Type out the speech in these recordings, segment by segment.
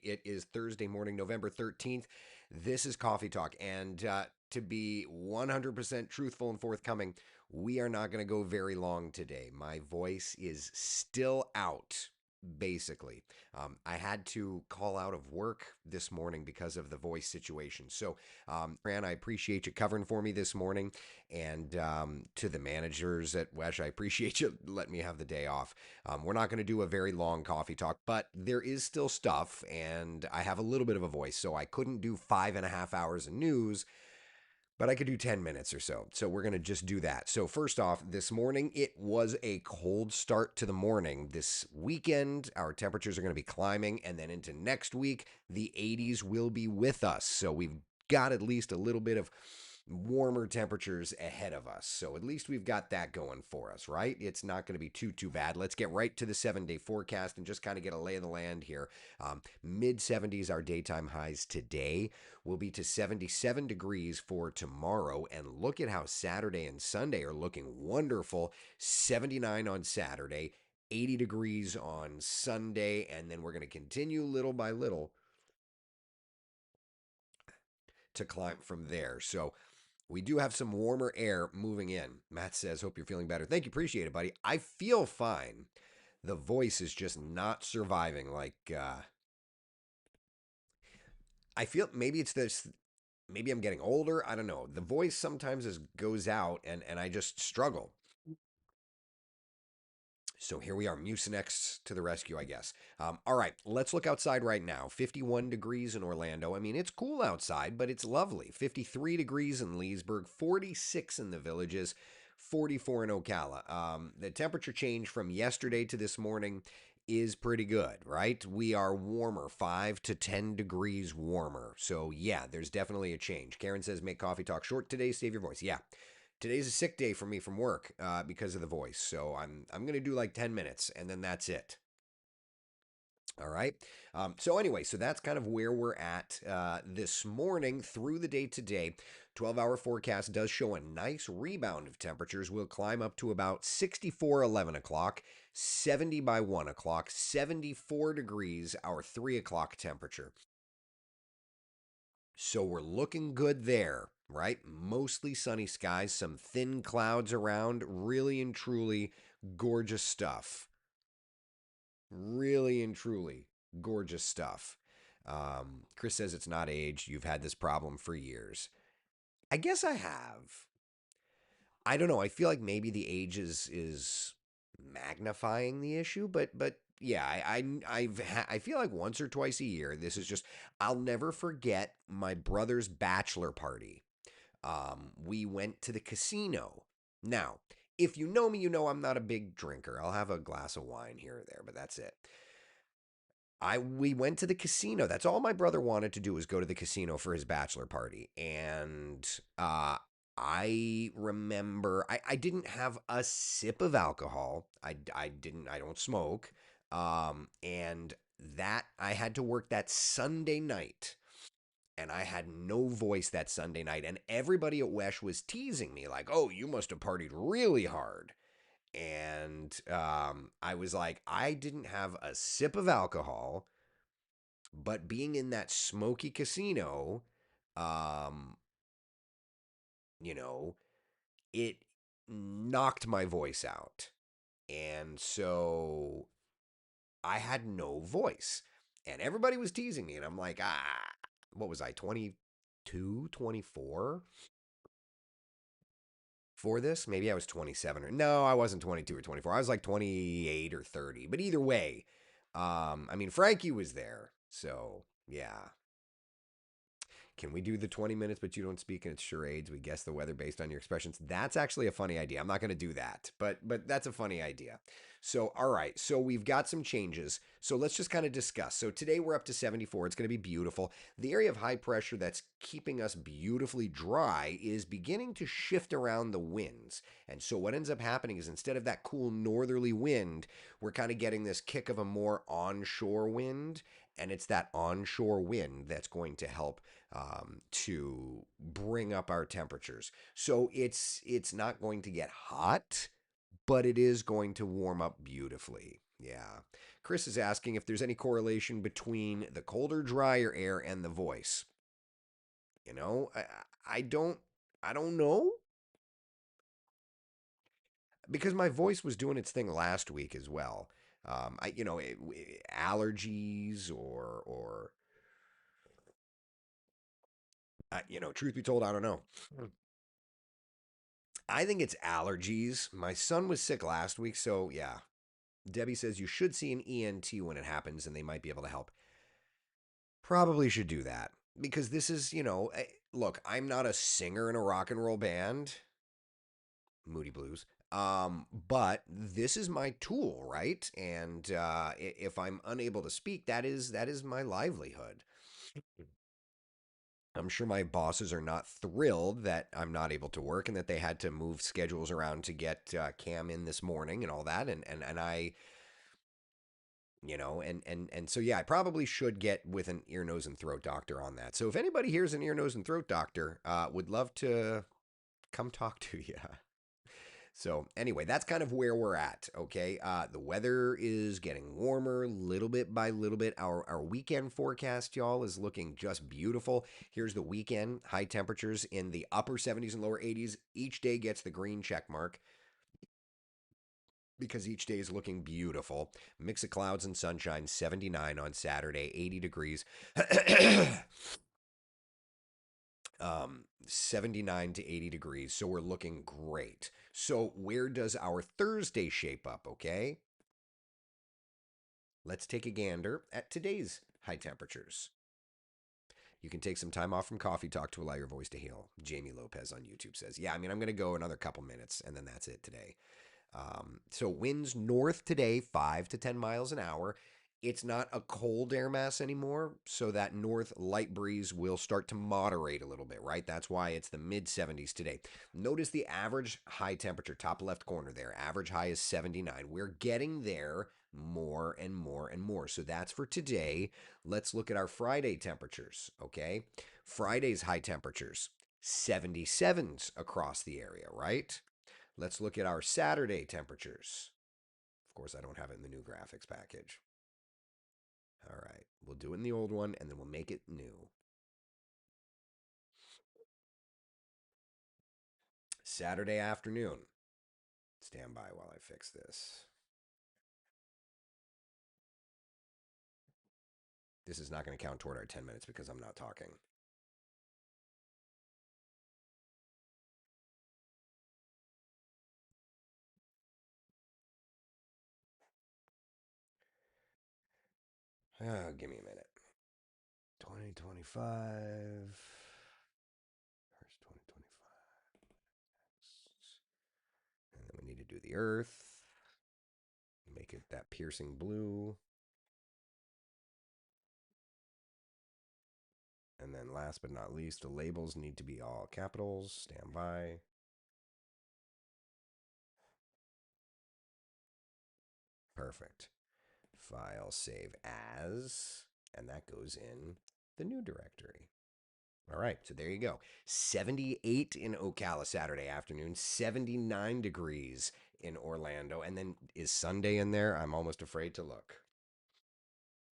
It is Thursday morning, November 13th. This is Coffee Talk. And to be 100% truthful and forthcoming, we are not going to go very long today. My voice is still out, basically. I had to call out of work this morning because of the voice situation. So, Fran, I appreciate you covering for me this morning. And to the managers at Wesh, I appreciate you letting me have the day off. We're not going to do a very long coffee talk, but there is still stuff, and I have a little bit of a voice, so I couldn't do 5.5 hours of news, but I could do 10 minutes or so. So we're going to just do that. So, first off, this morning, it was a cold start to the morning. This weekend, our temperatures are going to be climbing, and then into next week, the 80s will be with us. So, we've got at least a little bit of warmer temperatures ahead of us. So at least we've got that going for us, right? It's not going to be too bad. Let's get right to the 7-day forecast and just kind of get a lay of the land here. Mid 70s, our daytime highs today will be to 77 degrees for tomorrow. And look at how Saturday and Sunday are looking wonderful. 79 on Saturday, 80 degrees on Sunday, and then we're going to continue little by little to climb from there. So we do have some warmer air moving in. Matt says, hope you're feeling better. Thank you. Appreciate it, buddy. I feel fine. The voice is just not surviving. I feel maybe it's this, maybe I'm getting older. I don't know. The voice sometimes just goes out and I just struggle. So here we are, Mucinex to the rescue, I guess. All right, let's look outside right now. 51 degrees in Orlando. I mean, it's cool outside, but it's lovely. 53 degrees in Leesburg, 46 in the Villages, 44 in Ocala. The temperature change from yesterday to this morning is pretty good, right? We are warmer, 5 to 10 degrees warmer. So, yeah, there's definitely a change. Karen says, make coffee talk short today, save your voice. Yeah, today's a sick day for me from work because of the voice. So I'm gonna do like 10 minutes and then that's it. All right. So anyway, so that's kind of where we're at this morning through the day today. 12-hour forecast does show a nice rebound of temperatures. We'll climb up to about 64 11 o'clock, 70 by 1 o'clock, 74 degrees our 3 o'clock temperature. So we're looking good there, right? Mostly sunny skies, some thin clouds around, really and truly gorgeous stuff. Really and truly gorgeous stuff. Chris says it's not age. You've had this problem for years. I guess I have. I don't know. I feel like maybe the age is magnifying the issue, but yeah, I feel like once or twice a year. This is just I'll never forget my brother's bachelor party. We went to the casino. Now, if you know me, you know I'm not a big drinker. I'll have a glass of wine here or there, but that's it. We went to the casino. That's all my brother wanted to do was go to the casino for his bachelor party. And I remember I didn't have a sip of alcohol. I don't smoke. And that I had to work that Sunday night and I had no voice that Sunday night. And everybody at Wesh was teasing me, like, oh, you must have partied really hard. And I was like, I didn't have a sip of alcohol, but being in that smoky casino, um, you know, it knocked my voice out. And so I had no voice. And everybody was teasing me. And I'm like, what was I, 22, 24 for this? Maybe I was 27 or no, I wasn't 22 or 24. I was like 28 or 30. But either way, I mean, Frankie was there. So yeah, can we do the 20 minutes, but you don't speak and it's charades? We guess the weather based on your expressions. That's actually a funny idea. I'm not going to do that, but that's a funny idea. So, all right. So we've got some changes. So let's just kind of discuss. So today we're up to 74. It's going to be beautiful. The area of high pressure that's keeping us beautifully dry is beginning to shift around the winds. And so what ends up happening is instead of that cool northerly wind, we're kind of getting this kick of a more onshore wind. And it's that onshore wind that's going to help to bring up our temperatures. So it's not going to get hot, but it is going to warm up beautifully. Yeah. Chris is asking if there's any correlation between the colder, drier air and the voice. You know, I don't I don't know because my voice was doing its thing last week as well. Allergies or truth be told, I don't know. I think it's allergies. My son was sick last week, so yeah. Debbie says you should see an ENT when it happens and they might be able to help. Probably should do that because this is, look, I'm not a singer in a rock and roll band, Moody Blues. But this is my tool, right? And if I'm unable to speak, that is my livelihood. I'm sure my bosses are not thrilled that I'm not able to work and that they had to move schedules around to get Cam in this morning and all that. And I, and so yeah, I probably should get with an ear, nose, and throat doctor on that. So if anybody here's an ear, nose, and throat doctor, would love to come talk to you. So anyway, that's kind of where we're at. Okay, the weather is getting warmer, little bit by little bit. Our weekend forecast, y'all, is looking just beautiful. Here's the weekend: high temperatures in the upper 70s and lower 80s. Each day gets the green check mark because each day is looking beautiful. Mix of clouds and sunshine. 79 on Saturday, 80 degrees. 79 to 80 degrees. So we're looking great. So, where does our Thursday shape up? Okay. Let's take a gander at today's high temperatures. You can take some time off from coffee talk to allow your voice to heal. Jamie Lopez on YouTube says, yeah, I mean, I'm going to go another couple minutes and then that's it today. So winds north today, 5 to 10 miles an hour. It's not a cold air mass anymore, so that north light breeze will start to moderate a little bit, right? That's why it's the mid 70s today. Notice the average high temperature, top left corner there. Average high is 79. We're getting there more and more and more. So that's for today. Let's look at our Friday temperatures, okay? Friday's high temperatures, 77s across the area, right? Let's look at our Saturday temperatures. Of course, I don't have it in the new graphics package. All right, we'll do it in the old one and then we'll make it new. Saturday afternoon. Stand by while I fix this. This is not going to count toward our 10 minutes because I'm not talking. Give me a minute. 2025. First 2025. And then we need to do the earth. Make it that piercing blue. And then last but not least, the labels need to be all capitals. Stand by. Perfect. File save as, and that goes in the new directory. All right, so there you go. 78 in Ocala Saturday afternoon, 79 degrees in Orlando. And then is Sunday in there? I'm almost afraid to look.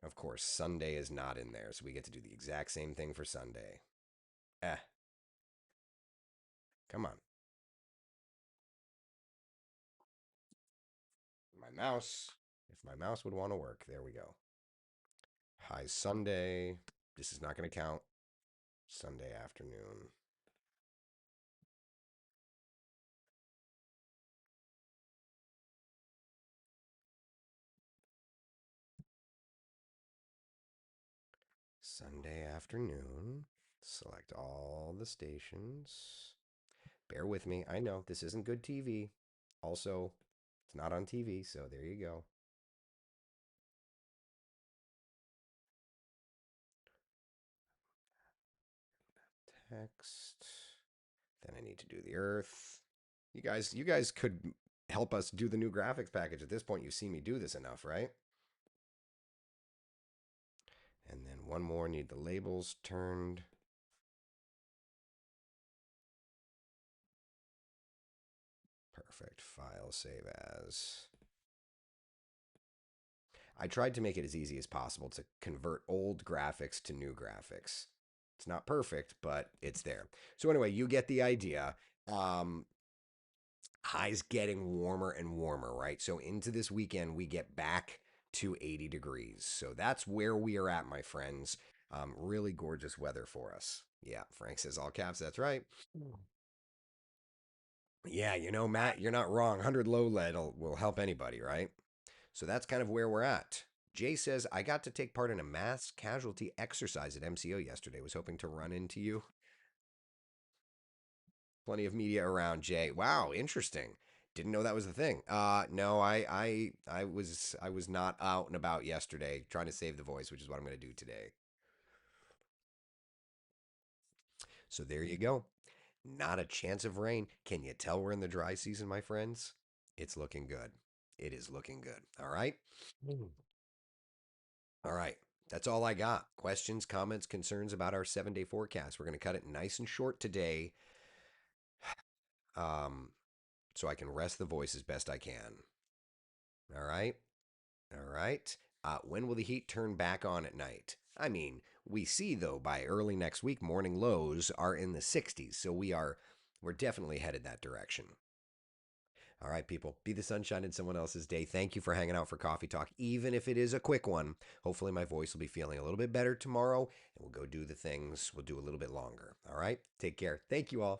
Of course, Sunday is not in there, so we get to do the exact same thing for Sunday. Eh, come on. My mouse. If my mouse would want to work, there we go. High Sunday. This is not going to count. Sunday afternoon. Sunday afternoon. Select all the stations. Bear with me. I know this isn't good TV. Also, it's not on TV, so there you go. Text. Then I need to do the Earth. You guys could help us do the new graphics package. At this point, you've seen me do this enough, right? And then one more, need the labels turned. Perfect. File save as. I tried to make it as easy as possible to convert old graphics to new graphics. It's not perfect, but it's there. So anyway, you get the idea. Um, Highs getting warmer and warmer, right? So into this weekend, we get back to 80 degrees. So that's where we are at, my friends. Really gorgeous weather for us. Yeah, Frank says all caps. That's right. Yeah, Matt, you're not wrong. 100 low lead will help anybody, right? So that's kind of where we're at. Jay says, I got to take part in a mass casualty exercise at MCO yesterday. Was hoping to run into you. Plenty of media around, Jay. Wow, interesting. Didn't know that was the thing. No, I was not out and about yesterday trying to save the voice, which is what I'm going to do today. So there you go. Not a chance of rain. Can you tell we're in the dry season, my friends? It's looking good. It is looking good. All right. Mm. All right. That's all I got. Questions, comments, concerns about our 7 day forecast. We're going to cut it nice and short today, um, so I can rest the voice as best I can. All right. All right. When will the heat turn back on at night? I mean, we see though by early next week, morning lows are in the 60s, so we're definitely headed that direction. All right, people, be the sunshine in someone else's day. Thank you for hanging out for Coffee Talk, even if it is a quick one. Hopefully, my voice will be feeling a little bit better tomorrow, and we'll go do the things. We'll do a little bit longer. All right, take care. Thank you all.